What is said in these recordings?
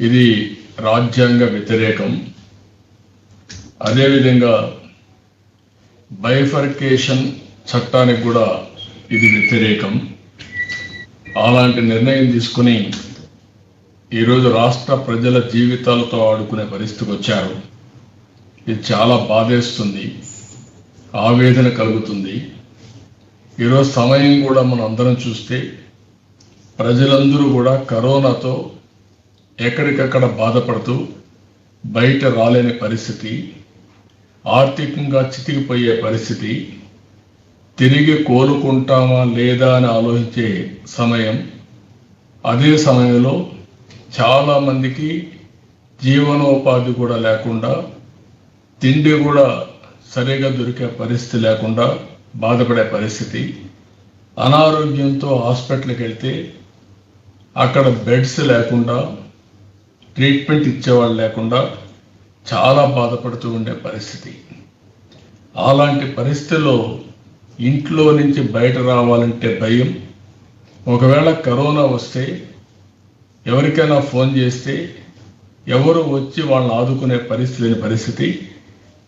ఇది రాజ్యాంగ వ్యతిరేకం. అదేవిధంగా బైఫర్కేషన్ చట్టానికి కూడా ఇది వ్యతిరేకం. అలాంటి నిర్ణయం తీసుకుని ఈరోజు రాష్ట్ర ప్రజల జీవితాలతో ఆడుకునే పరిస్థితికి వచ్చారు. ఇది చాలా బాధేస్తుంది, ఆవేదన కలుగుతుంది. ఈరోజు సమయం కూడా మనం అందరం చూస్తే ప్రజలందరూ కూడా కరోనాతో ఎక్కడికక్కడ బాధపడుతూ బయట రాలేని పరిస్థితి, ఆర్థికంగా చితికిపోయే పరిస్థితి, తిరిగి కోలుకుంటామా లేదా అని ఆలోచించే సమయం. అదే సమయంలో చాలామందికి జీవనోపాధి కూడా లేకుండా, తిండి కూడా సరిగా దొరికే పరిస్థితి లేకుండా బాధపడే పరిస్థితి. అనారోగ్యంతో హాస్పిటల్కి వెళ్తే అక్కడ బెడ్స్ లేకుండా, ట్రీట్మెంట్ ఇచ్చేవాళ్ళు లేకుండా చాలా బాధపడుతూ ఉండే పరిస్థితి. అలాంటి పరిస్థితిలో ఇంట్లో నుంచి బయట రావాలంటే భయం. ఒకవేళ కరోనా వస్తే ఎవరికైనా ఫోన్ చేస్తే ఎవరు వచ్చి వాళ్ళని ఆదుకునే పరిస్థితి.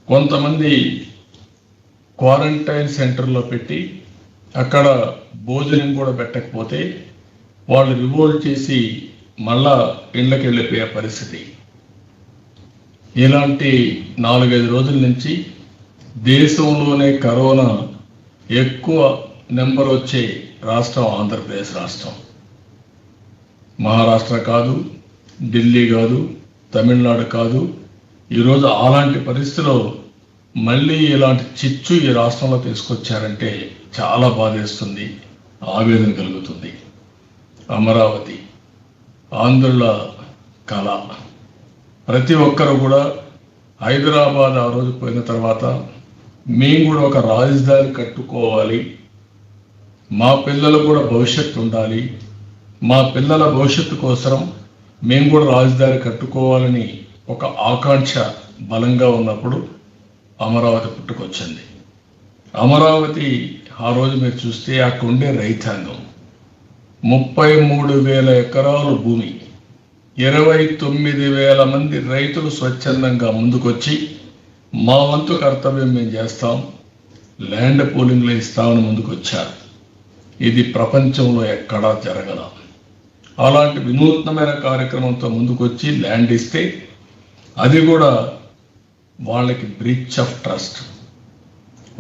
కొంతమంది క్వారంటైన్ సెంటర్లో పెట్టి అక్కడ భోజనం కూడా పెట్టకపోతే వాళ్ళు రివోల్ట్ చేసి మళ్ళా ఇళ్ళకి వెళ్ళిపోయే పరిస్థితి. ఇలాంటి 4-5 రోజుల నుంచి దేశంలోనే కరోనా ఎక్కువ నెంబర్ వచ్చే రాష్ట్రం ఆంధ్రప్రదేశ్ రాష్ట్రం. మహారాష్ట్ర కాదు, ఢిల్లీ కాదు, తమిళనాడు కాదు. ఈరోజు అలాంటి పరిస్థితిలో మళ్ళీ ఇలాంటి చిచ్చు ఈ రాష్ట్రంలో తీసుకొచ్చారంటే చాలా బాధేస్తుంది, ఆవేదన కలుగుతుంది. అమరావతి ఆంధ్రుల కళ. ప్రతి ఒక్కరు కూడా హైదరాబాద్ ఆ రోజు పోయిన తర్వాత మేము కూడా ఒక రాజధాని కట్టుకోవాలి, మా పిల్లలు కూడా భవిష్యత్తు ఉండాలి, మా పిల్లల భవిష్యత్తు కోసం మేము కూడా రాజధాని కట్టుకోవాలని ఒక ఆకాంక్ష బలంగా ఉన్నప్పుడు అమరావతి పుట్టుకొచ్చింది. అమరావతి ఆ రోజు మీరు చూస్తే అక్కడ ఉండే రైతాంగం 33,000 ఎకరాలు భూమి, 29,000 మంది రైతులు స్వచ్ఛందంగా ముందుకొచ్చి మా వంతు కర్తవ్యం మేము చేస్తాం, ల్యాండ్ పూలింగ్లో ఇస్తామని ముందుకొచ్చారు. ఇది ప్రపంచంలో ఎక్కడా జరగల. అలాంటి వినూత్నమైన కార్యక్రమంతో ముందుకొచ్చి ల్యాండ్ ఇస్తే అది కూడా వాళ్ళకి బ్రీచ్ ఆఫ్ ట్రస్ట్.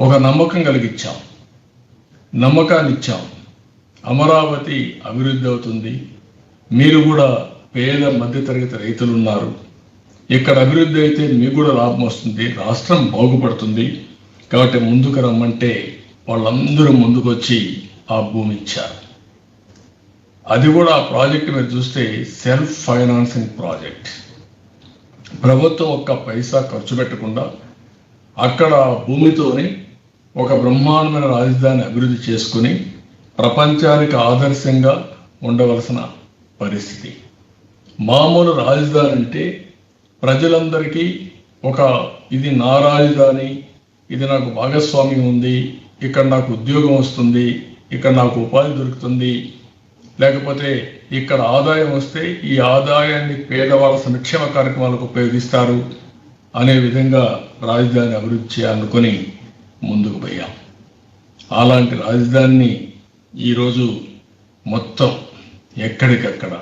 ఒక నమ్మకం కలిగించాం, నమ్మకాన్ని ఇచ్చాం. అమరావతి అభివృద్ధి అవుతుంది, మీరు కూడా పేద మధ్యతరగతి రైతులు ఉన్నారు, ఇక్కడ అభివృద్ధి అయితే మీకు కూడా లాభం వస్తుంది, రాష్ట్రం బాగుపడుతుంది, కాబట్టి ముందుకు రమ్మంటే వాళ్ళందరూ ముందుకొచ్చి ఆ భూమి ఇచ్చారు. అది కూడా ఆ ప్రాజెక్ట్ మీరు చూస్తే సెల్ఫ్ ఫైనాన్సింగ్ ప్రాజెక్ట్. ప్రభుత్వం ఒక్క పైసా ఖర్చు పెట్టకుండా అక్కడ భూమితోనే ఒక బ్రహ్మాండమైన రాజధాని అభివృద్ధి చేసుకుని ప్రపంచానికి ఆదర్శంగా ఉండవలసిన పరిస్థితి. మామూలు రాజధాని అంటే ప్రజలందరికీ ఒక ఇది నా రాజధాని, ఇది నాకు భాగస్వామ్యం ఉంది, ఇక్కడ నాకు ఉద్యోగం వస్తుంది, ఇక్కడ నాకు ఉపాధి దొరుకుతుంది, లేకపోతే ఇక్కడ ఆదాయం వస్తే ఈ ఆదాయాన్ని పేదవాళ్ళ సంక్షేమ కార్యక్రమాలకు ఉపయోగిస్తారు అనే విధంగా రాజధాని అభివృద్ధి చేయాలనుకొని ముందుకు పోయాం. అలాంటి రాజధానిని ఈరోజు మొత్తం ఎక్కడికక్కడ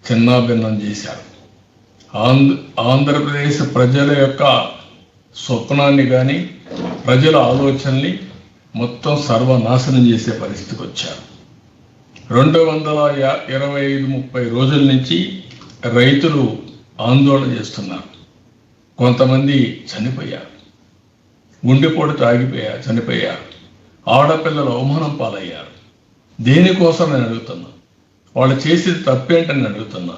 చిన్నాభిన్నం చేశారు. ఆంధ్రప్రదేశ్ ప్రజల యొక్క స్వప్నాన్ని కానీ ప్రజల ఆలోచనల్ని మొత్తం సర్వనాశనం చేసే పరిస్థితికి వచ్చారు. 225-30 రోజుల నుంచి రైతులు ఆందోళన చేస్తున్నారు. కొంతమంది చనిపోయారు, గుండెపోటుతో చనిపోయారు, ఆడపిల్లలు అవమానం పాలయ్యారు. దేనికోసం నేను అడుగుతున్నా, వాళ్ళు చేసేది తప్పేంటని అడుగుతున్నా.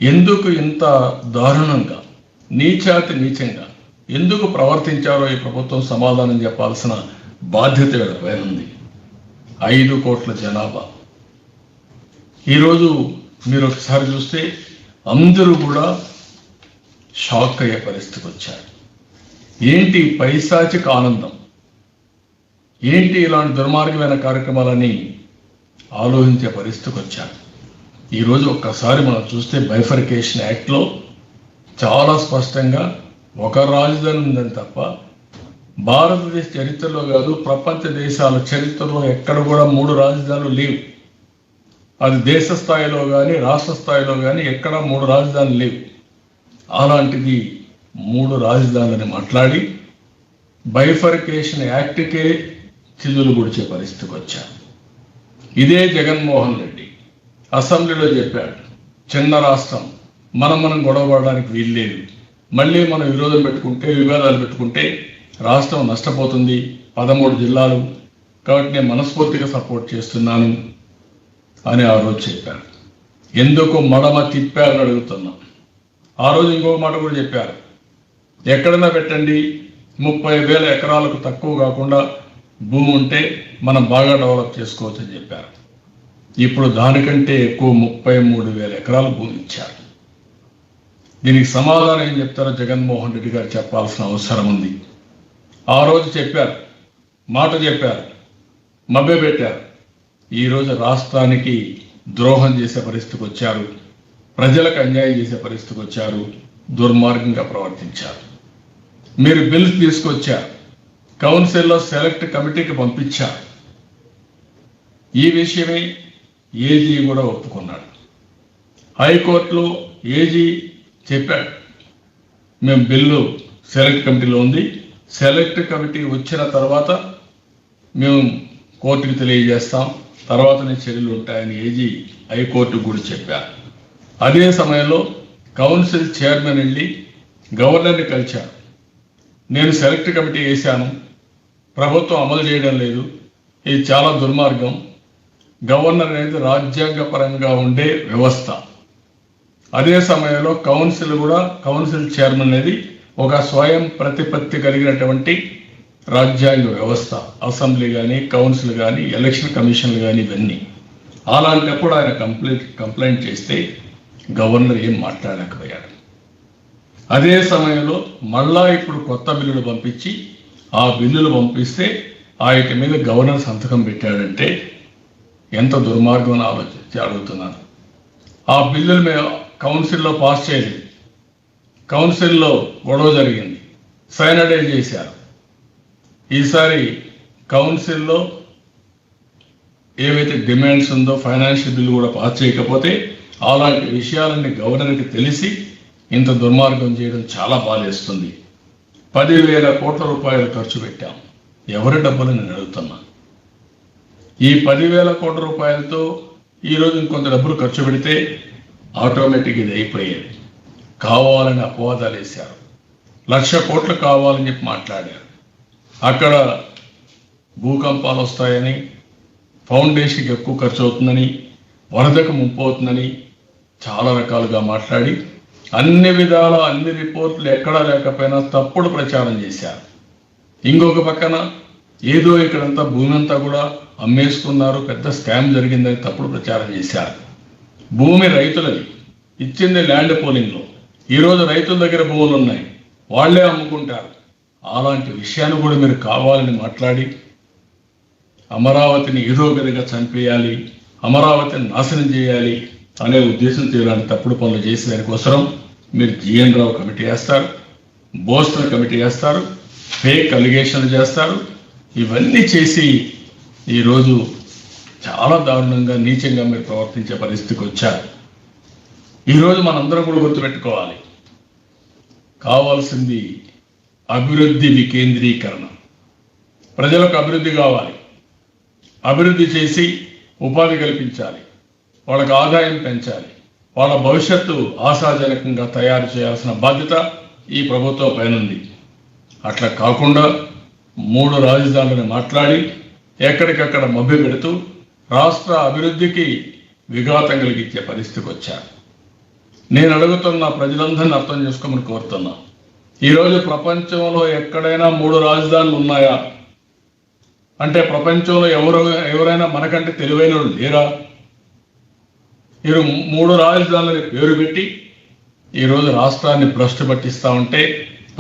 ఎందుకు ఇంత దారుణంగా నీచంగా ఎందుకు ప్రవర్తించారో ఈ ప్రభుత్వం సమాధానం చెప్పాల్సిన బాధ్యత వీళ్ళపై ఉంది. 5 కోట్ల జనాభా. ఈరోజు మీరు ఒకసారి చూస్తే అందరూ కూడా షాక్ అయ్యే పరిస్థితికి వచ్చారు. ఏంటి పైశాచిక ఆనందం, ఏంటి ఇలాంటి దుర్మార్గమైన కార్యక్రమాలని ఆలోచించే పరిస్థితికి వచ్చారు. ఈరోజు ఒక్కసారి మనం చూస్తే బైఫర్కేషన్ యాక్ట్లో చాలా స్పష్టంగా ఒక రాజధాని ఉందని తప్ప భారతదేశ చరిత్రలో కాదు, ప్రపంచ దేశాల చరిత్రలో ఎక్కడ కూడా 3 రాజధానులు లేవు. అది దేశ స్థాయిలో కానీ రాష్ట్ర స్థాయిలో కానీ ఎక్కడ 3 రాజధానులు లేవు. అలాంటిది 3 రాజధానులని మాట్లాడి బైఫర్కేషన్ యాక్ట్కే చిల్లులు గుడిచే పరిస్థితికి వచ్చారు. ఇదే జగన్మోహన్ రెడ్డి అసెంబ్లీలో చెప్పాడు, చిన్న రాష్ట్రం, మనం గొడవపడడానికి వీల్లేదు, మళ్ళీ మనం వివాదాలు పెట్టుకుంటే రాష్ట్రం నష్టపోతుంది, 13 జిల్లాలు, కాబట్టి నేను మనస్ఫూర్తిగా సపోర్ట్ చేస్తున్నాను అని ఆ రోజు చెప్పారు. ఎందుకు మడమ తిప్పారని అడుగుతున్నాం. ఆ రోజు ఇంకొక మాట కూడా చెప్పారు, ఎక్కడైనా పెట్టండి 30,000 ఎకరాలకు తక్కువ కాకుండా భూమి ఉంటే మనం బాగా డెవలప్ చేసుకోవచ్చు అని చెప్పారు. ఇప్పుడు దానికంటే ఎక్కువ 33,000 ఎకరాల భూమి ఇచ్చారు. దీనికి సమాధానం ఏం చెప్తారో జగన్మోహన్ రెడ్డి గారు చెప్పాల్సిన అవసరం ఉంది. ఆ రోజు చెప్పారు, మాట చెప్పారు, మభ్యపెట్టారు. ఈరోజు రాష్ట్రానికి ద్రోహం చేసే పరిస్థితికి వచ్చారు, ప్రజలకు అన్యాయం చేసే పరిస్థితికి వచ్చారు, దుర్మార్గంగా ప్రవర్తించారు. మీరు బిల్లు తీసుకొచ్చారు, కౌన్సిల్లో సెలెక్ట్ కమిటీకి పంపించారు. ఈ విషయమే ఏజీ కూడా ఒప్పుకున్నాడు. హైకోర్టులో ఏజీ చెప్పాడు, మేము బిల్లు సెలెక్ట్ కమిటీలో ఉంది, సెలెక్ట్ కమిటీ వచ్చిన తర్వాత మేము కోర్టుకి తెలియజేస్తాం, తర్వాతనే చర్యలు ఉంటాయని ఏజీ హైకోర్టుకు కూడా చెప్పారు. అదే సమయంలో కౌన్సిల్ చైర్మన్ వెళ్ళి గవర్నర్ని కలిశారు. నేను సెలెక్ట్ కమిటీ వేశాను, ప్రభుత్వం అమలు చేయడం లేదు, ఇది చాలా దుర్మార్గం. గవర్నర్ అనేది రాజ్యాంగపరంగా ఉండే వ్యవస్థ. అదే సమయంలో కౌన్సిల్ చైర్మన్ అనేది ఒక స్వయం ప్రతిపత్తి కలిగినటువంటి రాజ్యాంగ వ్యవస్థ. అసెంబ్లీ కానీ, కౌన్సిల్ కానీ, ఎలక్షన్ కమిషన్లు కానీ, ఇవన్నీ. అలాంటప్పుడు ఆయన కంప్లైంట్ చేస్తే గవర్నర్ ఏం మాట్లాడలేకపోయాడు. అదే సమయంలో మళ్ళా ఇప్పుడు కొత్త బిల్లులు పంపించి ఆ బిల్లులు పంపిస్తే వాటి మీద గవర్నర్ సంతకం పెట్టాడంటే ఎంత దుర్మార్గం అని ఆలోచించి అడుగుతున్నాను. ఆ బిల్లులు మేము కౌన్సిల్లో పాస్ చేయలేదు, కౌన్సిల్లో గొడవ జరిగింది, సైనడైజ్ చేశారు. ఈసారి కౌన్సిల్లో ఏవైతే డిమాండ్స్ ఉందో ఫైనాన్షియల్ బిల్లు కూడా పాస్ చేయకపోతే అలాంటి విషయాలన్నీ గవర్నర్కి తెలిసి ఇంత దుర్మార్గం చేయడం చాలా బాధేస్తుంది. 10,000 కోట్ల రూపాయలు ఖర్చు పెట్టాం. ఎవరి డబ్బులు నేను అడుగుతున్నా. ఈ 10,000 కోట్ల రూపాయలతో ఈరోజు ఇంకొంత డబ్బులు ఖర్చు పెడితే ఆటోమేటిక్ ఇది అయిపోయేది. కావాలని అపవాదాలు వేశారు. 1,00,000 కోట్లు కావాలని చెప్పి మాట్లాడారు. అక్కడ భూకంపాలు వస్తాయని, ఫౌండేషన్కి ఎక్కువ ఖర్చు అవుతుందని, వరదకు ముప్పు అవుతుందని చాలా రకాలుగా మాట్లాడి అన్ని విధాల అన్ని రిపోర్ట్లు ఎక్కడా లేకపోయినా తప్పుడు ప్రచారం చేశారు. ఇంకొక పక్కన ఏదో ఇక్కడంతా భూమి అంతా కూడా అమ్మేసుకున్నారు, పెద్ద స్కామ్ జరిగిందని తప్పుడు ప్రచారం చేశారు. భూమి రైతులది, ఇచ్చింది ల్యాండ్ పోలింగ్లో. ఈరోజు రైతుల దగ్గర భూములు ఉన్నాయి, వాళ్లే అమ్ముకుంటారు. అలాంటి విషయాన్ని కూడా మీరు కావాలని మాట్లాడి అమరావతిని ఏదో విధంగా చంపేయాలి, అమరావతిని నాశనం చేయాలి అనే ఉద్దేశంతో ఇలాంటి తప్పుడు పనులు చేసే దానికోసం మీరు జీఎన్ రావు కమిటీ వేస్తారు, బోస్టన్ కమిటీ వేస్తారు, ఫేక్ అలిగేషన్లు చేస్తారు. ఇవన్నీ చేసి ఈరోజు చాలా దారుణంగా నీచంగా మీరు ప్రవర్తించే పరిస్థితికి వచ్చారు. ఈరోజు మనందరం కూడా గుర్తుపెట్టుకోవాలి, కావాల్సింది అభివృద్ధి వికేంద్రీకరణ. ప్రజలకు అభివృద్ధి కావాలి, అభివృద్ధి చేసి ఉపాధి కల్పించాలి, వాళ్ళకి ఆదాయం పెంచాలి, వాళ్ళ భవిష్యత్తు ఆశాజనకంగా తయారు చేయాల్సిన బాధ్యత ఈ ప్రభుత్వం పైన ఉంది. అట్లా కాకుండా 3 రాజధానులను మాట్లాడి ఎక్కడికక్కడ మభ్య పెడుతూ రాష్ట్ర అభివృద్ధికి విఘాతం కలిగించే పరిస్థితికి వచ్చారు. నేను అడుగుతున్న ప్రజలందరినీ అర్థం చేసుకోమని కోరుతున్నా. ఈరోజు ప్రపంచంలో ఎక్కడైనా 3 రాజధానులు ఉన్నాయా అంటే ప్రపంచంలో ఎవరైనా మనకంటే తెలివైన వాళ్ళు లేరా? మీరు 3 రాజధానులని పేరు పెట్టి ఈరోజు రాష్ట్రాన్ని భ్రష్టు పట్టిస్తూ ఉంటే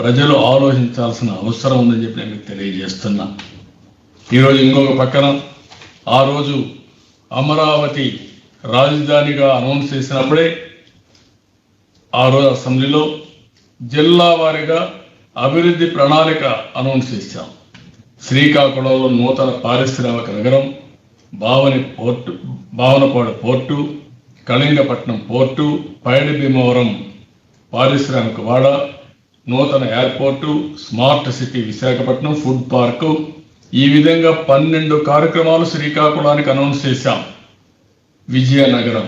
ప్రజలు ఆలోచించాల్సిన అవసరం ఉందని చెప్పి నేను మీకు తెలియజేస్తున్నా. ఈరోజు ఇంకొక పక్కన ఆ రోజు అమరావతి రాజధానిగా అనౌన్స్ చేసినప్పుడే ఆ రోజు అసెంబ్లీలో జిల్లా వారీగా అభివృద్ధి ప్రణాళిక అనౌన్స్ చేశాం. శ్రీకాకుళంలో నూతన పారిశ్రామిక నగరం, భావనపాడు పోర్టు, కళింగపట్నం పోర్టు, పైడి భీమవరం పారిశ్రామిక వాడ, నూతన airport, smart city Visakhapatnam, food park, ఈ విధంగా 12 కార్యక్రమాలు శ్రీకాకుళానికి అనౌన్స్ చేశాం. విజయనగరం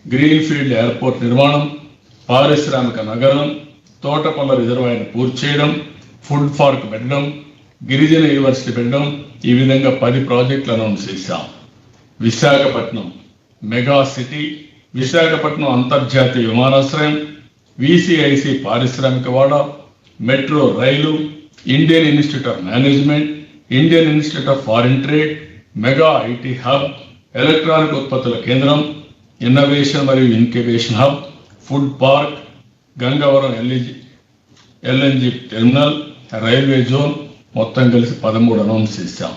గ్రీన్ఫీల్డ్ ఎయిర్పోర్ట్ నిర్మాణం, పారిశ్రామిక నగరం, తోటపల్ల రిజర్వాయర్ పూర్తి చేయడం, ఫుడ్ పార్క్ పెట్టడం, గిరిజన యూనివర్సిటీ పెట్టడం, ఈ విధంగా 10 ప్రాజెక్టులు అనౌన్స్ చేశాం. విశాఖపట్నం మెగా సిటీ, విశాఖపట్నం అంతర్జాతీయ విమానాశ్రయం, విసిఐసి పారిశ్రామిక వాడ, metro rail, Indian institute of management, Indian institute of foreign trade, mega IT hub, electronic ఉత్పత్తుల కేంద్రం, ఇన్నోవేషన్ మరియు incubation hub, food park, Gangavaram LNG terminal, railway zone, మొత్తం కలిసి 13 అనౌన్స్ చేశాం.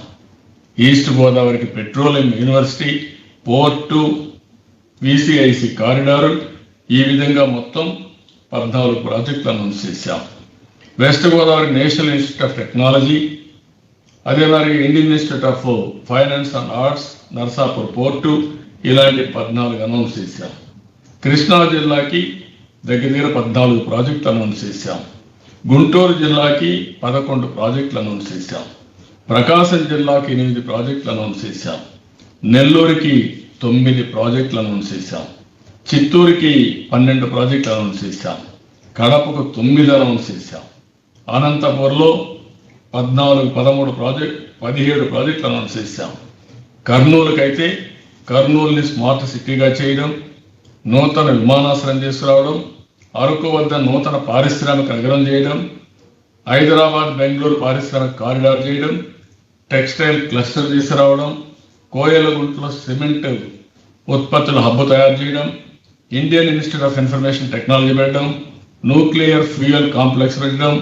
ఈస్ట్ గోదావరికి petroleum university, port, VCIC corridor, ఈ విధంగా మొత్తం 14 ప్రాజెక్టులు అనౌన్స్ చేశాం. West Godavari national institute of technology, అదే మరి Indian institute of finance and arts, Narsapur port, ఇలాంటి 14 అనౌన్స్ చేశాం. కృష్ణా జిల్లాకి దగ్గర 14 ప్రాజెక్టులు అనౌన్స్ చేశాం. గుంటూరు జిల్లాకి 11 ప్రాజెక్టులు అనౌన్స్ చేశాం. ప్రకాశం జిల్లాకి 8 ప్రాజెక్టులు అనౌన్స్ చేశాం. నెల్లూరుకి 9 ప్రాజెక్టులు అనౌన్స్ చేశాం. చిత్తూరుకి 12 ప్రాజెక్టులు అనౌన్స్ చేశాం. కడపకు 9 అనౌన్స్ చేశాం. అనంతపూర్లో 17 ప్రాజెక్టులు అనౌన్స్ చేశాం. కర్నూలుకైతే కర్నూలుని స్మార్ట్ సిటీగా చేయడం, నూతన విమానాశ్రయం తీసుకురావడం, అరకు వద్ద నూతన పారిశ్రామిక నగరం చేయడం, హైదరాబాద్ బెంగళూరు పారిశ్రామిక కారిడార్ చేయడం, టెక్స్టైల్ క్లస్టర్ తీసుకురావడం, కోయలగుంటలో సిమెంట్ ఉత్పత్తుల హబ్బు తయారు చేయడం, Indian institute of information technology పెట్టడం, న్యూక్లియర్ ఫ్యూయల్ కాంప్లెక్స్ పెట్టడం,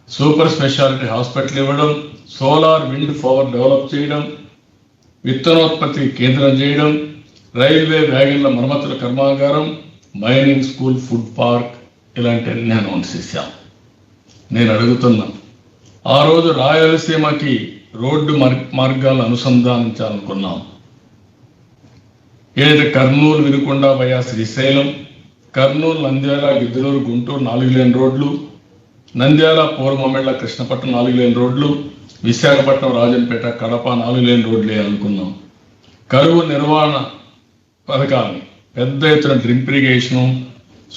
సూపర్ స్పెషాలిటీ హాస్పిటల్ ఇవ్వడం, సోలార్ విండ్ పవర్ డెవలప్ చేయడం, విత్తనోత్పత్తి కేంద్రం చేయడం, రైల్వే వ్యాగన్ల మరమ్మతుల కర్మాగారం, మైనింగ్ స్కూల్, ఫుడ్ పార్క్, ఇలాంటివన్నీ అనౌన్స్ చేశాం. నేను అడుగుతున్నా, ఆ రోజు రాయలసీమకి రోడ్డు మార్గాలను అనుసంధానించాలనుకున్నాం. ఏదైతే కర్నూలు వినుకొండ వయా శ్రీశైలం, కర్నూలు నంద్యాల గిద్దలూరు గుంటూరు 4 లేన్ రోడ్లు, నంద్యాల పూర్వమెళ్ళ కృష్ణపట్నం 4 లేన్ రోడ్లు, విశాఖపట్నం రాజంపేట కడప 4 లేన్ రోడ్లు వేయాలనుకున్నాం. కరువు నిర్వహణ పథకాన్ని పెద్ద ఎత్తున drip irrigation,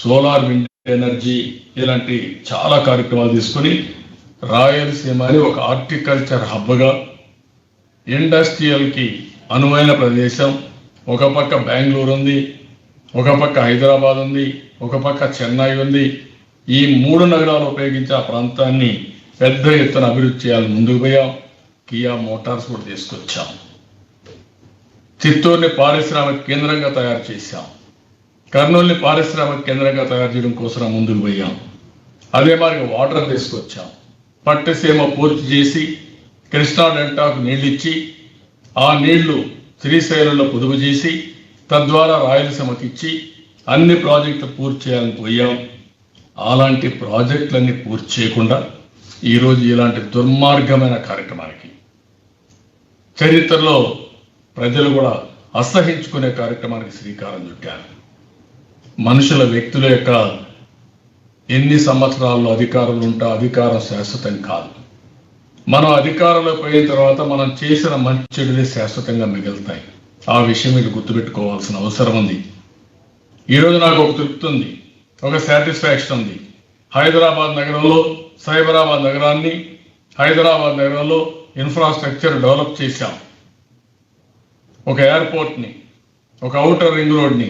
solar wind energy, ఇలాంటి చాలా కార్యక్రమాలు తీసుకుని రాయలసీమని ఒక హార్టికల్చర్ హబ్గా, ఇండస్ట్రియల్కి అనువైన ప్రదేశం, ఒక పక్క బెంగళూరు ఉంది, ఒక పక్క హైదరాబాద్ ఉంది, ఒక పక్క చెన్నై ఉంది. ఈ 3 నగరాలు ఉపయోగించి ఆ ప్రాంతాన్ని పెద్ద ఎత్తున అభివృద్ధి చేయాలని ముందుకు పోయాం. కియా మోటార్స్ కూడా తీసుకొచ్చాం. చిత్తూరుని పారిశ్రామిక కేంద్రంగా తయారు చేశాం. కర్నూలుని పారిశ్రామిక కేంద్రంగా తయారు చేయడం కోసం ముందుకు పోయాం. అదే మరి వాటర్ తీసుకొచ్చాం. పట్టిసీమ పూర్తి చేసి కృష్ణా డెల్టాకు నీళ్ళు ఇచ్చి, ఆ నీళ్లు శ్రీశైలంలో పొదుపు చేసి తద్వారా రాయలసీమకి ఇచ్చి అన్ని ప్రాజెక్టులు పూర్తి చేయాలని పోయాం. అలాంటి ప్రాజెక్టులన్నీ పూర్తి చేయకుండా ఈరోజు ఇలాంటి దుర్మార్గమైన కార్యక్రమానికి, చరిత్రలో ప్రజలు కూడా అసహించుకునే కార్యక్రమానికి శ్రీకారం చుట్టారు. మనుషుల వ్యక్తుల యొక్క ఎన్ని సంవత్సరాల్లో అధికారులు ఉంటే అధికారం శాశ్వతం కాదు. మనం అధికారంలో పోయిన తర్వాత మనం చేసిన మంచి చెడులే శాశ్వతంగా మిగులుతాయి. ఆ విషయం మీరు గుర్తుపెట్టుకోవాల్సిన అవసరం ఉంది. ఈరోజు నాకు ఒక తృప్తి ఉంది, ఒక సాటిస్ఫాక్షన్ ఉంది. హైదరాబాద్ నగరంలో సైబరాబాద్ నగరాన్ని, హైదరాబాద్ నగరంలో ఇన్ఫ్రాస్ట్రక్చర్ డెవలప్ చేశాం. ఒక ఎయిర్పోర్ట్ని, ఒక ఔటర్ రింగ్ రోడ్ని,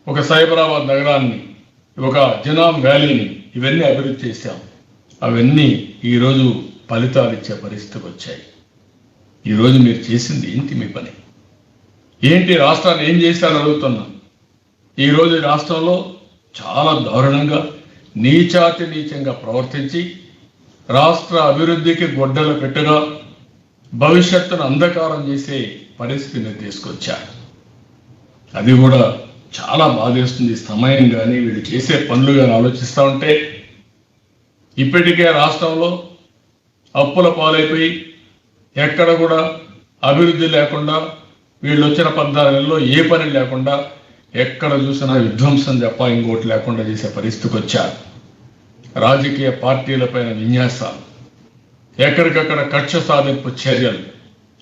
ఒక సైబరాబాద్ నగరాన్ని, ఒక జినాం వ్యాలీని, ఇవన్నీ అభివృద్ధి చేశాం. అవన్నీ ఈరోజు ఫలితాలు ఇచ్చే పరిస్థితికి వచ్చాయి. ఈరోజు మీరు చేసింది ఏంటి? మీ పని ఏంటి? రాష్ట్రాన్ని ఏం చేశారని అడుగుతున్నాను. ఈరోజు రాష్ట్రంలో చాలా దారుణంగా నీచంగా ప్రవర్తించి రాష్ట్ర అభివృద్ధికి గొడ్డలు పెట్టుగా భవిష్యత్తును అంధకారం చేసే పరిస్థితిని తీసుకొచ్చారు. అది కూడా చాలా బాధేస్తుంది. సమయం కానీ వీళ్ళు చేసే పనులు కానీ ఆలోచిస్తూ ఉంటే ఇప్పటికే రాష్ట్రంలో అప్పుల పాలైపోయి ఎక్కడ కూడా అభివృద్ధి లేకుండా వీళ్ళు వచ్చిన 14 నెలల్లో ఏ పని లేకుండా ఎక్కడ చూసినా విధ్వంసం తప్ప ఇంకోటి లేకుండా చేసే పరిస్థితికి వచ్చారు. రాజకీయ పార్టీలపైన విన్యాసాలు, ఎక్కడికక్కడ కక్ష సాధింపు చర్యలు,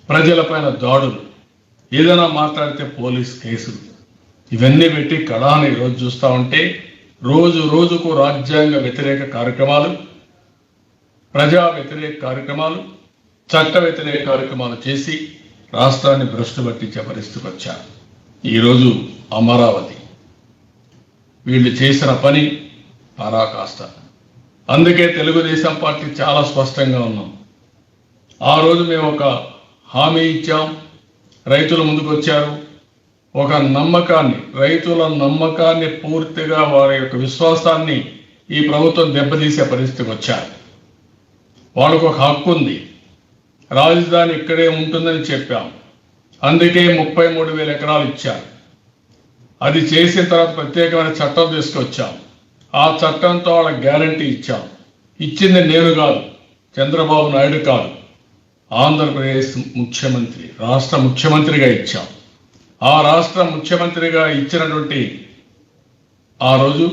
ప్రజలపైన దాడులు, ఏదైనా మాట్లాడితే పోలీస్ కేసులు, ఇవన్నీ పెట్టి కడాను ఈరోజు చూస్తూ ఉంటే రోజు రోజుకు రాజ్యాంగ వ్యతిరేక కార్యక్రమాలు, ప్రజా వ్యతిరేక కార్యక్రమాలు, చట్ట వ్యతిరేక కార్యక్రమాలు చేసి రాష్ట్రాన్ని భ్రష్టు పట్టించే పరిస్థితికి వచ్చారు. ఈరోజు అమరావతి వీళ్ళు చేసిన పని పరాకాష్ట. అందుకే తెలుగుదేశం పార్టీ చాలా స్పష్టంగా ఉన్నాం. ఆ రోజు మేము ఒక హామీ ఇచ్చాం, రైతుల ముందుకు వచ్చారు. ఒక నమ్మకాన్ని, రైతుల నమ్మకాన్ని పూర్తిగా వారి యొక్క విశ్వాసాన్ని ఈ ప్రభుత్వం దెబ్బతీసే పరిస్థితికి వచ్చారు. వాళ్ళకు ఒక హక్కు ఉంది, రాజధాని ఇక్కడే ఉంటుందని చెప్పాం. అందుకే 33,000 ఎకరాలు ఇచ్చారు. అది చేసిన తర్వాత ప్రత్యేకమైన చట్టం తీసుకొచ్చాం. ఆ చట్టంతో వాళ్ళకి గ్యారంటీ ఇచ్చాం. ఇచ్చింది నేను కాదు, చంద్రబాబు నాయుడు కాదు, ఆంధ్రప్రదేశ్ ముఖ్యమంత్రి, రాష్ట్ర ముఖ్యమంత్రిగా ఇచ్చాం. ఆ రాష్ట్ర ముఖ్యమంత్రిగా ఇచ్చినటువంటి ఆ రోజు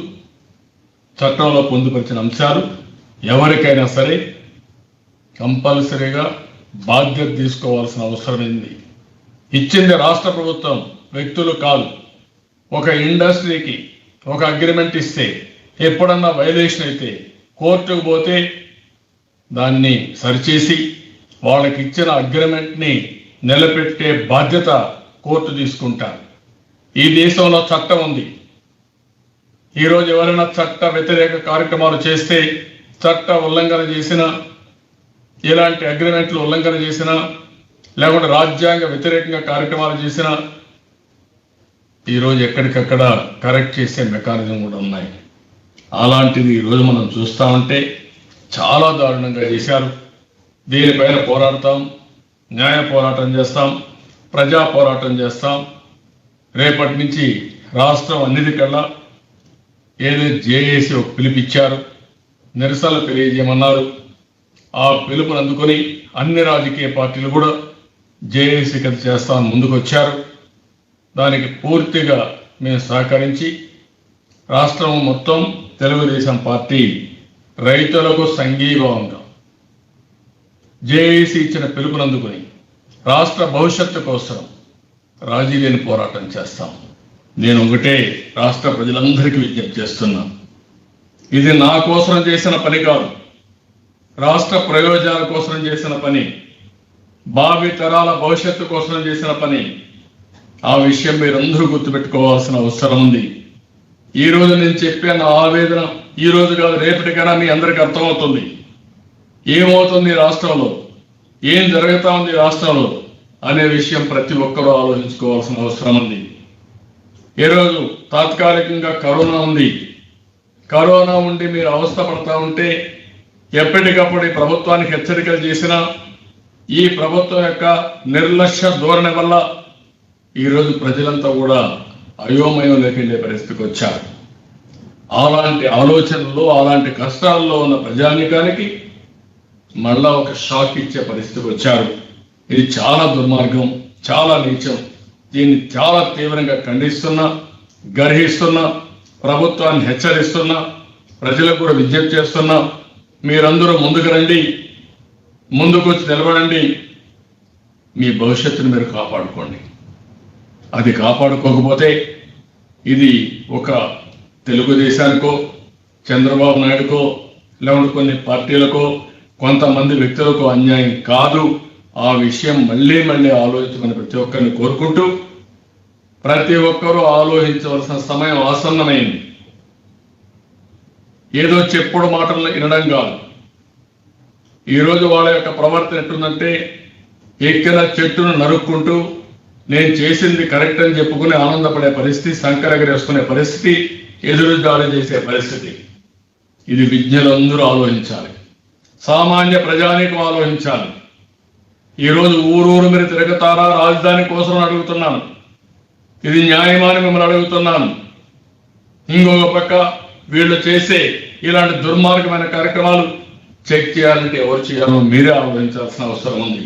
చట్టంలో పొందుపరిచిన అంశాలు ఎవరికైనా సరే కంపల్సరీగా బాధ్యత తీసుకోవాల్సిన అవసరమైంది. ఇచ్చింది రాష్ట్ర ప్రభుత్వం, వ్యక్తులు కాదు. ఒక ఇండస్ట్రీకి ఒక అగ్రిమెంట్ ఇస్తే ఎప్పుడన్నా వైలేషన్ అయితే కోర్టుకు పోతే దాన్ని సరిచేసి వాళ్ళకి ఇచ్చిన అగ్రిమెంట్ని నిలబెట్టే బాధ్యత కోర్టు తీసుకుంటారు. ఈ దేశంలో చట్టం ఉంది. ఈరోజు ఎవరైనా చట్ట వ్యతిరేక కార్యక్రమాలు చేస్తే, చట్ట ఉల్లంఘన చేసినా, ఇలాంటి అగ్రిమెంట్లు ఉల్లంఘన చేసినా, లేకుంటే రాజ్యాంగ వ్యతిరేకంగా కార్యక్రమాలు చేసినా ఈరోజు ఎక్కడికక్కడ కరెక్ట్ చేసే మెకానిజం కూడా ఉన్నాయి. అలాంటిది ఈరోజు మనం చూస్తూ ఉంటే చాలా దారుణంగా చేశారు. దీనిపైన పోరాడతాం, న్యాయ పోరాటం చేస్తాం, ప్రజా పోరాటం చేస్తాం. రేపటి నుంచి రాష్ట్రం అన్నిటికల్లా ఏదైతే జేఏసీ ఒక పిలిపిచ్చారు, నిరసనలు తెలియజేయమన్నారు. ఆ పిలుపుని అందుకొని అన్ని రాజకీయ పార్టీలు కూడా జేఏసీ కథ చేస్తామని ముందుకు వచ్చారు. దానికి పూర్తిగా మేము సహకరించి రాష్ట్రం మొత్తం తెలుగుదేశం పార్టీ రైతులకు సంఘీభావంగా జేఏసీ ఇచ్చిన పిలుపునందుకొని రాష్ట్ర భవిష్యత్తు కోసం రాజీ లేని పోరాటం చేస్తాం. నేను ఒకటే రాష్ట్ర ప్రజలందరికీ విజ్ఞప్తి చేస్తున్నా, ఇది నా కోసం చేసిన పని కాదు, రాష్ట్ర ప్రయోజనాల కోసం చేసిన పని, భావి తరాల భవిష్యత్తు కోసం చేసిన పని. ఆ విషయం మీరందరూ గుర్తుపెట్టుకోవాల్సిన అవసరం ఉంది. ఈ రోజు నేను చెప్పే నా ఆవేదన ఈ రోజు కాదు, రేపటికైనా మీ అందరికీ అర్థమవుతుంది. ఏమవుతుంది రాష్ట్రంలో, ఏం జరుగుతా ఉంది రాష్ట్రంలో అనే విషయం ప్రతి ఒక్కరూ ఆలోచించుకోవాల్సిన అవసరం ఉంది. ఈరోజు తాత్కాలికంగా కరోనా ఉంది. కరోనా ఉండి మీరు అవస్థ పడతా ఉంటే ఎప్పటికప్పుడు ఈ ప్రభుత్వానికి హెచ్చరికలు చేసినా ఈ ప్రభుత్వం యొక్క నిర్లక్ష్య ధోరణి వల్ల ఈరోజు ప్రజలంతా కూడా అయోమయం లేకెళ్లే పరిస్థితికి వచ్చారు. అలాంటి ఆలోచనల్లో, అలాంటి కష్టాల్లో ఉన్న ప్రజానీకానికి మళ్ళా ఒక షాక్ ఇచ్చే పరిస్థితికి వచ్చారు. ఇది చాలా దుర్మార్గం, చాలా నీచం. దీన్ని చాలా తీవ్రంగా ఖండిస్తున్నా, గర్హిస్తున్నా, ప్రభుత్వాన్ని హెచ్చరిస్తున్నా, ప్రజలకు కూడా విజ్ఞప్తి చేస్తున్నా. మీరందరూ ముందుకు రండి, ముందుకు వచ్చి నిలబడండి, మీ భవిష్యత్తును మీరు కాపాడుకోండి. అది కాపాడుకోకపోతే ఇది ఒక తెలుగుదేశానికో, చంద్రబాబు నాయుడుకో, లేకుంటే కొన్ని పార్టీలకో, కొంతమంది వ్యక్తులకు అన్యాయం కాదు. ఆ విషయం మళ్ళీ మళ్ళీ ఆలోచించమని ప్రతి ఒక్కరిని కోరుకుంటూ, ప్రతి ఒక్కరూ ఆలోచించవలసిన సమయం ఆసన్నమైంది. ఏదో చెప్పుడు మాటలు వినడం కాదు. ఈరోజు వాళ్ళ యొక్క ప్రవర్తన ఎట్టుందంటే, ఎక్కిన చెట్టును నరుక్కుంటూ నేను చేసింది కరెక్ట్ అని చెప్పుకుని ఆనందపడే పరిస్థితి, సంకరగరేసుకునే పరిస్థితి, ఎదురుదాడి చేసే పరిస్థితి. ఇది విజ్ఞులందరూ ఆలోచించాలి, సామాన్య ప్రజానీకం ఆలోచించాలి. ఈరోజు ఊరూరు మీరు తిరుగుతారా రాజధాని కోసం అడుగుతున్నాను. ఇది న్యాయమాని మిమ్మల్ని అడుగుతున్నాను. ఇంకొక పక్క వీళ్ళు చేసే ఇలాంటి దుర్మార్గమైన కార్యక్రమాలు చెక్ చేయాలంటే ఎవరు చేయాలో మీరే ఆలోచించాల్సిన అవసరం ఉంది.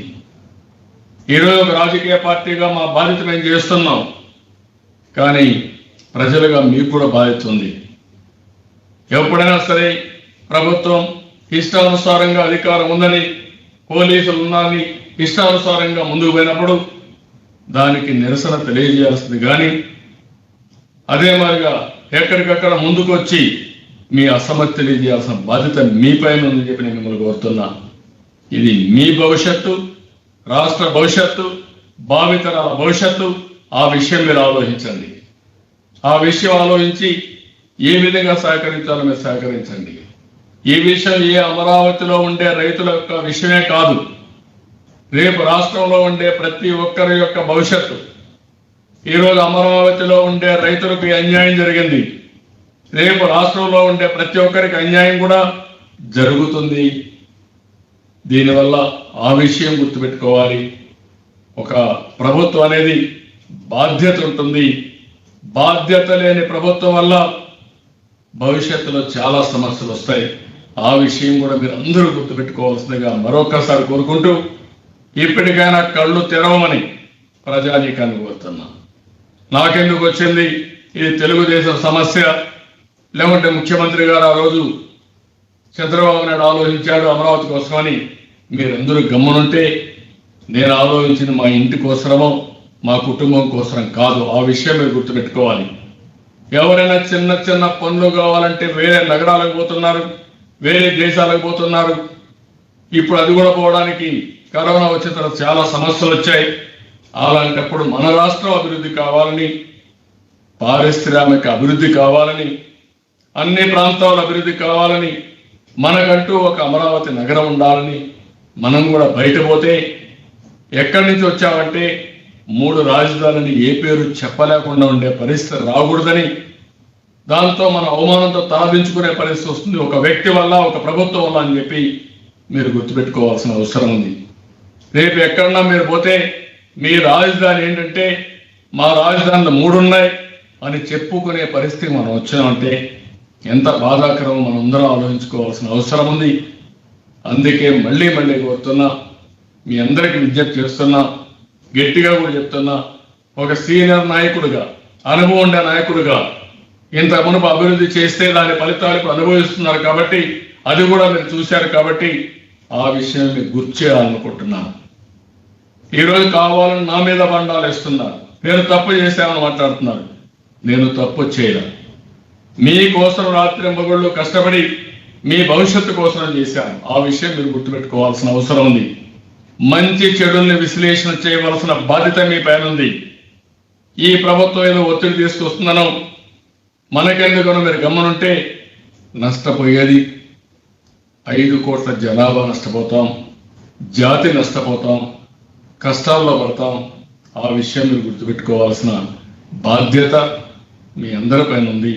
ఈరోజు ఒక రాజకీయ పార్టీగా మా బాధ్యత మేము చేస్తున్నాం, కానీ ప్రజలుగా మీకు కూడా బాధ్యత ఉంది. ఎప్పుడైనా సరే ప్రభుత్వం ఇష్టానుసారంగా అధికారం ఉందని, పోలీసులు ఉన్నారని ఇష్టానుసారంగా ముందుకు పోయినప్పుడు దానికి నిరసన తెలియజేయాల్సింది, కానీ అదే మాదిరిగా ఎక్కడికక్కడ ముందుకు వచ్చి మీ అసమ్మతి తెలియజేయాల్సిన బాధ్యత మీ పైన ఉందని చెప్పి నేను మిమ్మల్ని కోరుతున్నా. ఇది మీ భవిష్యత్తు, రాష్ట్ర భవిష్యత్తు, భావితరాల భవిష్యత్తు. ఆ విషయం మీరు ఆలోచించండి. ఆ విషయం ఆలోచించి ఏ విధంగా సహకరించాలో మీరు సహకరించండి. ఈ విషయం ఏ అమరావతిలో ఉండే రైతుల యొక్క విషయమే కాదు, రేపు రాష్ట్రంలో ఉండే ప్రతి ఒక్కరి యొక్క భవిష్యత్తు. ఈరోజు అమరావతిలో ఉండే రైతులకు అన్యాయం జరిగింది, రేపు రాష్ట్రంలో ఉండే ప్రతి ఒక్కరికి అన్యాయం కూడా జరుగుతుంది. దీనివల్ల ఆ విషయం గుర్తుపెట్టుకోవాలి. ఒక ప్రభుత్వం అనేది బాధ్యత ఉంటుంది. బాధ్యత లేని ప్రభుత్వం వల్ల భవిష్యత్తులో చాలా సమస్యలు వస్తాయి. ఆ విషయం కూడా మీరు అందరూ గుర్తుపెట్టుకోవాల్సిందిగా మరొకసారి కోరుకుంటూ, ఇప్పటికైనా కళ్ళు తెరవమని ప్రజానీకాన్ని కోరుతున్నా. నాకెందుకు వచ్చింది, ఇది తెలుగుదేశం సమస్య, లేకుంటే ముఖ్యమంత్రి గారు ఆ రోజు చంద్రబాబు నాయుడు ఆలోచించాడు అమరావతి కోసమని మీరందరూ గమ్మునుంటే, నేను ఆలోచించింది మా ఇంటి కోసమో మా కుటుంబం కోసం కాదు. ఆ విషయం మీరు గుర్తుపెట్టుకోవాలి. ఎవరైనా చిన్న చిన్న పనులు కావాలంటే వేరే నగరాలకు పోతున్నారు, వేరే దేశాలకు పోతున్నారు. ఇప్పుడు అది కూడా పోవడానికి కరోనా వచ్చిన తర్వాత చాలా సమస్యలు వచ్చాయి. అలాంటప్పుడు మన రాష్ట్రం అభివృద్ధి కావాలని, పారిశ్రామిక అభివృద్ధి కావాలని, అన్ని ప్రాంతాల అభివృద్ధి కావాలని, మనకంటూ ఒక అమరావతి నగరం ఉండాలని, మనం కూడా బయట పోతే ఎక్కడి నుంచి వచ్చామంటే 3 రాజధానులని ఏ పేరు చెప్పలేకుండా ఉండే పరిస్థితి రాకూడదని, దాంతో మన అవమానంతో తలదించుకునే పరిస్థితి వస్తుంది ఒక వ్యక్తి వల్ల, ఒక ప్రభుత్వం వల్ల అని చెప్పి మీరు గుర్తుపెట్టుకోవాల్సిన అవసరం ఉంది. రేపు ఎక్కడన్నా మీరు పోతే మీ రాజధాని ఏంటంటే మా రాజధానులు 3 ఉన్నాయి అని చెప్పుకునే పరిస్థితి మనం వచ్చామంటే ఎంత బాధాకరమో మనం అందరం ఆలోచించుకోవాల్సిన అవసరం ఉంది. అందుకే మళ్ళీ కోరుతున్నా, మీ అందరికీ విజ్ఞప్తి చేస్తున్నా, గట్టిగా కూడా చెప్తున్నా, ఒక సీనియర్ నాయకుడిగా, అనుభవం ఉండే నాయకుడిగా, ఇంత మునుపు అభివృద్ధి చేస్తే దాని ఫలితాలు ఇప్పుడు అనుభవిస్తున్నారు కాబట్టి, అది కూడా మీరు చూశారు కాబట్టి ఆ విషయం మీకు గుర్తు చేయాలనుకుంటున్నాను. ఈరోజు కావాలని నా మీద బండాలు వేస్తున్నారు, నేను తప్పు చేశామని మాట్లాడుతున్నారు. నేను తప్పు చేయను. మీకోసం రాత్రి మగుళ్ళు కష్టపడి మీ భవిష్యత్తు కోసం చేశాను. ఆ విషయం మీరు గుర్తుపెట్టుకోవాల్సిన అవసరం ఉంది. మంచి చెడుల్ని విశ్లేషణ చేయవలసిన బాధ్యత మీ పైన ఉంది. ఈ ప్రభుత్వం ఏదో ఒత్తిడి తీసుకొస్తుందనో మనకెందుకనో మీరు గమనుంటే నష్టపోయేది 5 కోట్ల జనాభా నష్టపోతాం, జాతి నష్టపోతాం, కష్టాల్లో పడతాం. ఆ విషయం మీరు గుర్తుపెట్టుకోవాల్సిన బాధ్యత మీ అందరిపైన ఉంది.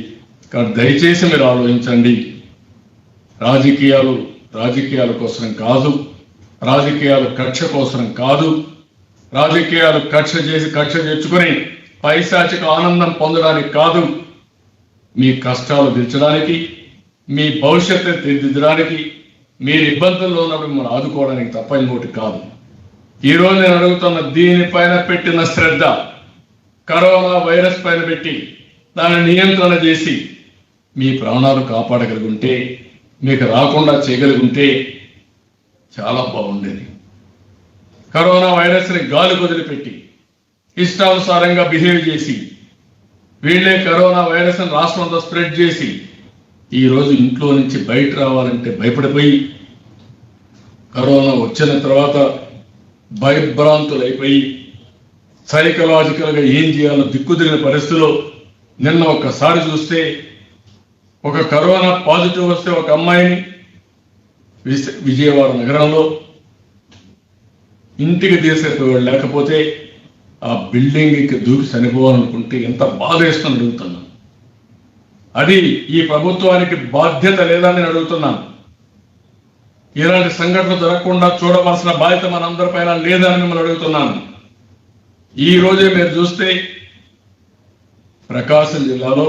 కాబట్టి దయచేసి మీరు ఆలోచించండి. రాజకీయాల కోసం కాదు, రాజకీయాలు కక్ష కోసం కాదు, రాజకీయాలు కక్ష తెచ్చుకొని పైశాచిక ఆనందం పొందడానికి కాదు, మీ కష్టాలు తీర్చడానికి, మీ భవిష్యత్తు తీర్చిదిద్దడానికి, మీరు ఇబ్బందుల్లో ఉన్నప్పుడు మిమ్మల్ని ఆదుకోవడానికి తప్ప ఇంకోటి కాదు. ఈరోజు నేను అడుగుతున్న దీనిపైన పెట్టిన శ్రద్ధ, కరోనా వైరస్ పైన పెట్టి దాన్ని నియంత్రణ చేసి మీ ప్రాణాలు కాపాడగలుగుంటే, మీకు రాకుండా చేయగలుగుంటే చాలా బాగుండేది. కరోనా వైరస్ని గాలి వదిలిపెట్టి ఇష్టానుసారంగా బిహేవ్ చేసి వీళ్ళే కరోనా వైరస్ని రాష్ట్రం అంతా స్ప్రెడ్ చేసి ఈరోజు ఇంట్లో నుంచి బయట రావాలంటే భయపడిపోయి, కరోనా వచ్చిన తర్వాత భయభ్రాంతులు అయిపోయి సైకలాజికల్గా ఏం చేయాలో దిక్కుదిరిగిన పరిస్థితిలో నిన్న ఒక్కసారి చూస్తే ఒక కరోనా పాజిటివ్ వస్తే ఒక అమ్మాయిని విజయవాడ నగరంలో ఇంటికి తీసుకెళ్ళిపోయాడు, లేకపోతే ఆ బిల్డింగ్కి దూకి చనిపోవాలనుకుంటే ఎంత బాధ వేస్తుందని అడుగుతున్నాను. అది ఈ ప్రభుత్వానికి బాధ్యత లేదని నేను అడుగుతున్నాను. ఇలాంటి సంఘటనలు జరగకుండా చూడవలసిన బాధ్యత మన అందరిపైన లేదని మిమ్మల్ని అడుగుతున్నాను. ఈ రోజే మీరు చూస్తే ప్రకాశం జిల్లాలో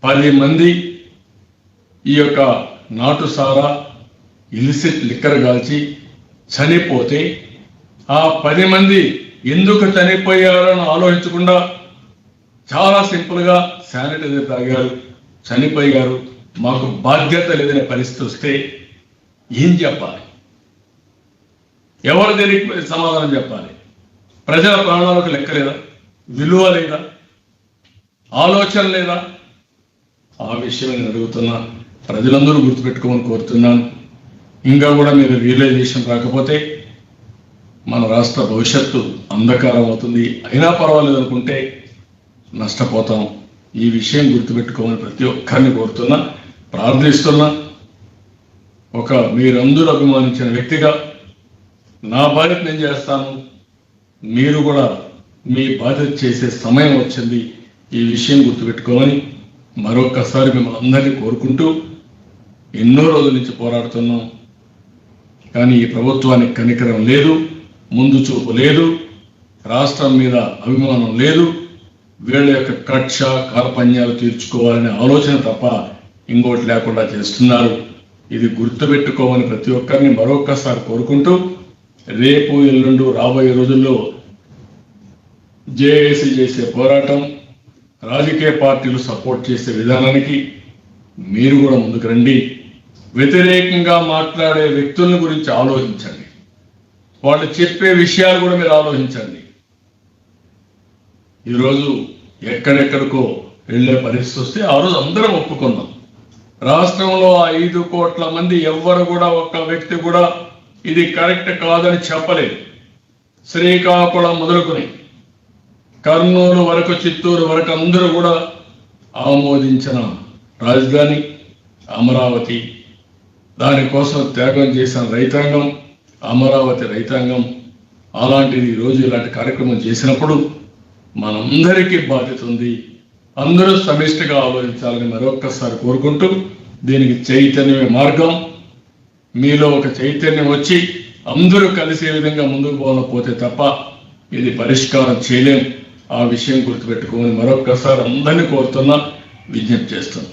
10 మంది ఈ యొక్క నాటుసారా ఇలిసిట్ లిక్కర్ గాల్చి చనిపోతే ఆ 10 మంది ఎందుకు చనిపోయారని ఆలోచించకుండా చాలా సింపుల్గా శానిటైజర్ తాగారు, చనిపోయారు, మాకు బాధ్యత లేదనే పరిస్థితి వస్తే ఏం చెప్పాలి? ఎవరు దీనికి సమాధానం చెప్పాలి? ప్రజల ప్రాణాలకు లెక్క లేదా? విలువ లేదా? ఆలోచన లేదా? ఆ విషయం నేను అడుగుతున్నా. ప్రజలందరూ గుర్తుపెట్టుకోమని కోరుతున్నాను. ఇంకా కూడా మీరు రియలైజేషన్ రాకపోతే మన రాష్ట్ర భవిష్యత్తు అంధకారం అవుతుంది. అయినా పర్వాలేదు అనుకుంటే నష్టపోతాం. ఈ విషయం గుర్తుపెట్టుకోమని ప్రతి ఒక్కరిని కోరుతున్నా, ప్రార్థిస్తున్నా. మీరందరూ అభిమానించిన వ్యక్తిగా నా బాధ్యత నేను చేస్తాను. మీరు కూడా మీ బాధ్యత చేసే సమయం వచ్చింది. ఈ విషయం గుర్తుపెట్టుకోమని మరొక్కసారి మిమ్మల్ని అందరినీ కోరుకుంటూ, ఎన్నో రోజుల నుంచి పోరాడుతున్నాం. కానీ ఈ ప్రభుత్వానికి కనికరం లేదు, ముందు చూపు లేదు, రాష్ట్రం మీద అభిమానం లేదు. వీళ్ళ యొక్క కక్ష కార్పణ్యాలు తీర్చుకోవాలనే ఆలోచన తప్ప ఇంకోటి లేకుండా చేస్తున్నారు. ఇది గుర్తుపెట్టుకోమని ప్రతి ఒక్కరిని మరొక్కసారి కోరుకుంటూ, రేపు ఎల్లుండు రాబోయే రోజుల్లో జేఏసీ చేసే పోరాటం, రాజకీయ పార్టీలు సపోర్ట్ చేసే విధానానికి మీరు కూడా ముందుకు రండి. వ్యతిరేకంగా మాట్లాడే వ్యక్తుల గురించి ఆలోచించండి. వాళ్ళు చెప్పే విషయాలు కూడా మీరు ఆలోచించండి. ఈరోజు ఎక్కడెక్కడికో వెళ్ళే పరిస్థితి వస్తే ఆ రోజు అందరం ఒప్పుకున్నాం. రాష్ట్రంలో 5 కోట్ల మంది ఎవ్వరు కూడా ఒక్క వ్యక్తి కూడా ఇది కరెక్ట్ కాదని చెప్పలేదు. శ్రీకాకుళం మొదలుకొని కర్నూలు వరకు, చిత్తూరు వరకు అందరూ కూడా ఆమోదించిన రాజధాని అమరావతి. దానికోసం త్యాగం చేసిన రైతాంగం, అమరావతి రైతాంగం. అలాంటిది ఈరోజు ఇలాంటి కార్యక్రమం చేసినప్పుడు మనందరికీ బాధ్యత ఉంది. అందరూ సమిష్టిగా ఆలోచించాలని మరొక్కసారి కోరుకుంటూ, దీనికి చైతన్యమే మార్గం. మీలో ఒక చైతన్యం వచ్చి అందరూ కలిసే విధంగా ముందుకు పోతే తప్ప ఇది పరిష్కారం చేయలేం. ఆ విషయం గుర్తుపెట్టుకోమని మరొక్కసారి అందరినీ కోరుతున్నా, విజ్ఞప్తి చేస్తున్నాం.